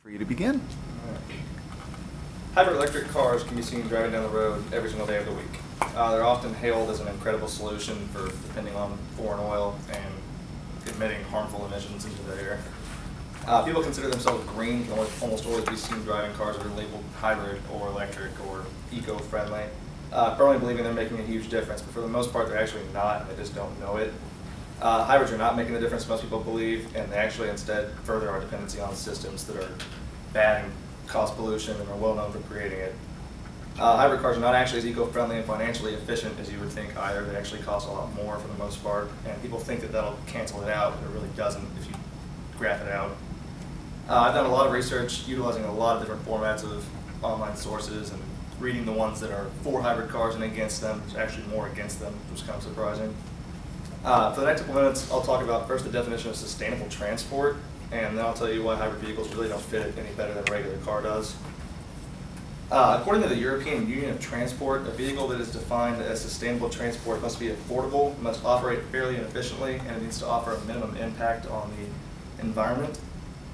For you to begin. Hybrid electric cars can be seen driving down the road every single day of the week. They're often hailed as an incredible solution for depending on foreign oil and emitting harmful emissions into the air. People consider themselves green, can almost always be seen driving cars that are labeled hybrid or electric or eco-friendly. Firmly believing they're making a huge difference, but for the most part they're actually not, and they just don't know it. Hybrids are not making the difference most people believe, and they actually instead further our dependency on systems that are bad and cause pollution and are well known for creating it. Hybrid cars are not actually as eco-friendly and financially efficient as you would think either. They actually cost a lot more for the most part, and people think that that'll cancel it out, but it really doesn't if you graph it out. I've done a lot of research utilizing a lot of different formats of online sources and reading the ones that are for hybrid cars and against them. There's actually more against them, which is kind of surprising. For the next couple minutes, I'll talk about first the definition of sustainable transport, and then I'll tell you why hybrid vehicles really don't fit it any better than a regular car does. According to the European Union of Transport, a vehicle that is defined as sustainable transport must be affordable, must operate fairly and efficiently, and it needs to offer a minimum impact on the environment.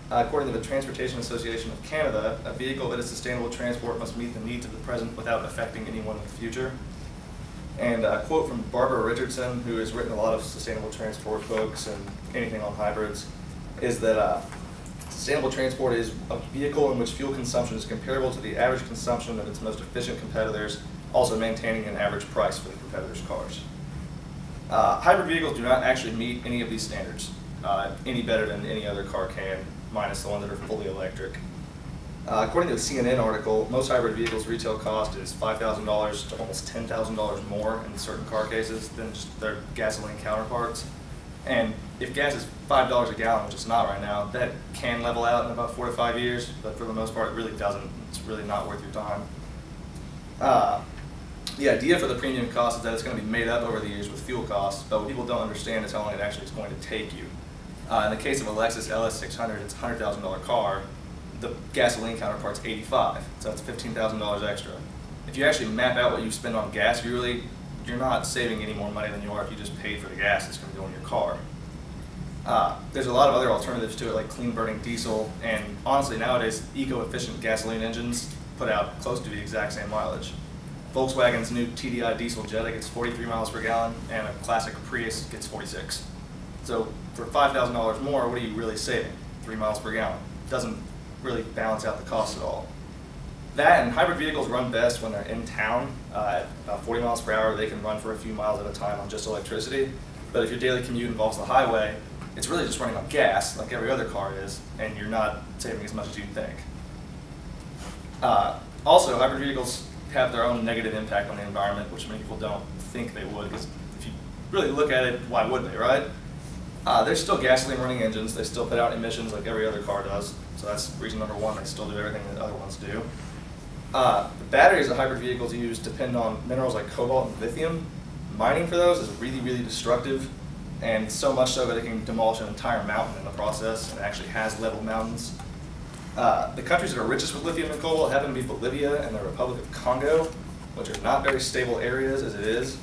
According to the Transportation Association of Canada, a vehicle that is sustainable transport must meet the needs of the present without affecting anyone in the future. And a quote from Barbara Richardson, who has written a lot of sustainable transport books and anything on hybrids, is that sustainable transport is a vehicle in which fuel consumption is comparable to the average consumption of its most efficient competitors, also maintaining an average price for the competitors' cars. Hybrid vehicles do not actually meet any of these standards, any better than any other car can, minus the ones that are fully electric. According to a CNN article, most hybrid vehicles' retail cost is $5,000 to almost $10,000 more in certain car cases than just their gasoline counterparts. And if gas is $5 a gallon, which it's not right now, that can level out in about 4 to 5 years, but for the most part it really doesn't. It's really not worth your time. The idea for the premium cost is that it's going to be made up over the years with fuel costs, but what people don't understand is how long it actually is going to take you. In the case of a Lexus LS600, it's a $100,000 car. The gasoline counterpart's $85,000, so that's $15,000 extra. If you actually map out what you spend on gas yearly, you're not saving any more money than you are if you just paid for the gas that's going to go in your car. There's a lot of other alternatives to it, like clean burning diesel, and honestly nowadays eco-efficient gasoline engines put out close to the exact same mileage. Volkswagen's new TDI diesel Jetta gets 43 miles per gallon, and a classic Prius gets 46. So for $5,000 more, what are you really saving? 3 miles per gallon. Doesn't really balance out the cost at all. That and hybrid vehicles run best when they're in town. At about 40 miles per hour, they can run for a few miles at a time on just electricity. But if your daily commute involves the highway, it's really just running on gas, like every other car is, and you're not saving as much as you'd think. Also, hybrid vehicles have their own negative impact on the environment, which many people don't think they would, because if you really look at it, why would they, right? There's still gasoline running engines. They still put out emissions like every other car does. So that's reason number one. They still do everything that other ones do. The batteries that hybrid vehicles use depend on minerals like cobalt and lithium. Mining for those is really, really destructive, and so much so that it can demolish an entire mountain in the process, and it actually has leveled mountains. The countries that are richest with lithium and cobalt happen to be Bolivia and the Republic of Congo, which are not very stable areas as it is.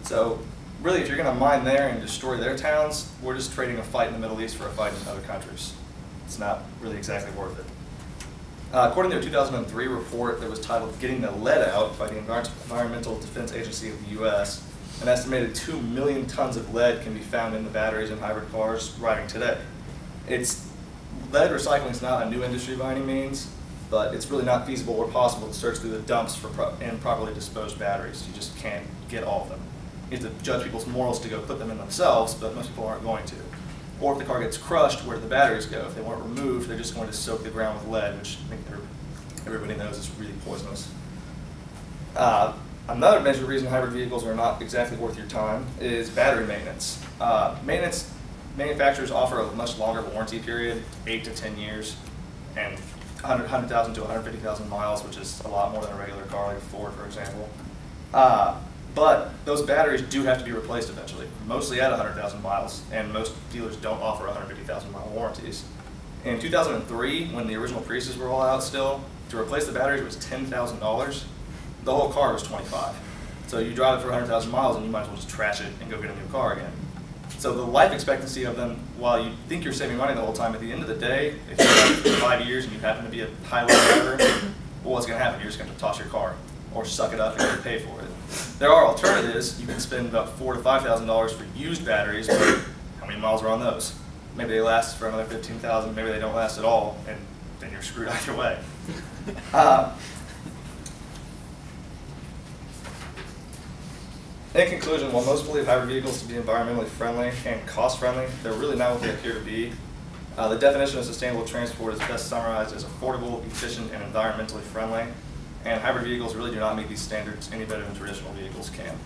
So really, if you're going to mine there and destroy their towns, we're just trading a fight in the Middle East for a fight in other countries. It's not really exactly worth it. According to a 2003 report that was titled Getting the Lead Out by the Environmental Defense Agency of the U.S., an estimated 2 million tons of lead can be found in the batteries in hybrid cars driving today. Lead recycling is not a new industry by any means, but it's really not feasible or possible to search through the dumps for improperly disposed batteries. You just can't get all of them. You have to judge people's morals to go put them in themselves, but most people aren't going to. Or if the car gets crushed, where do the batteries go? If they weren't removed, they're just going to soak the ground with lead, which I think everybody knows is really poisonous. Another major reason hybrid vehicles are not exactly worth your time is battery maintenance. Manufacturers offer a much longer warranty period, 8 to 10 years, and 100,000 to 150,000 miles, which is a lot more than a regular car like a Ford, for example. But those batteries do have to be replaced eventually, mostly at 100,000 miles, and most dealers don't offer 150,000 mile warranties. In 2003, when the original Priuses were all out still, to replace the batteries was $10,000. The whole car was $25,000. So you drive it for 100,000 miles and you might as well just trash it and go get a new car again. So the life expectancy of them, while you think you're saving money the whole time, at the end of the day, if you have 5 years and you happen to be a highway driver, well, what's going to happen? You're just going to toss your car or suck it up and pay for it. There are alternatives. You can spend about $4,000 to $5,000 for used batteries, but how many miles are on those? Maybe they last for another 15,000, maybe they don't last at all, and then you're screwed either way. In conclusion, while most believe hybrid vehicles to be environmentally friendly and cost friendly, they're really not what they appear to be. The definition of sustainable transport is best summarized as affordable, efficient, and environmentally friendly. And hybrid vehicles really do not meet these standards any better than traditional vehicles can.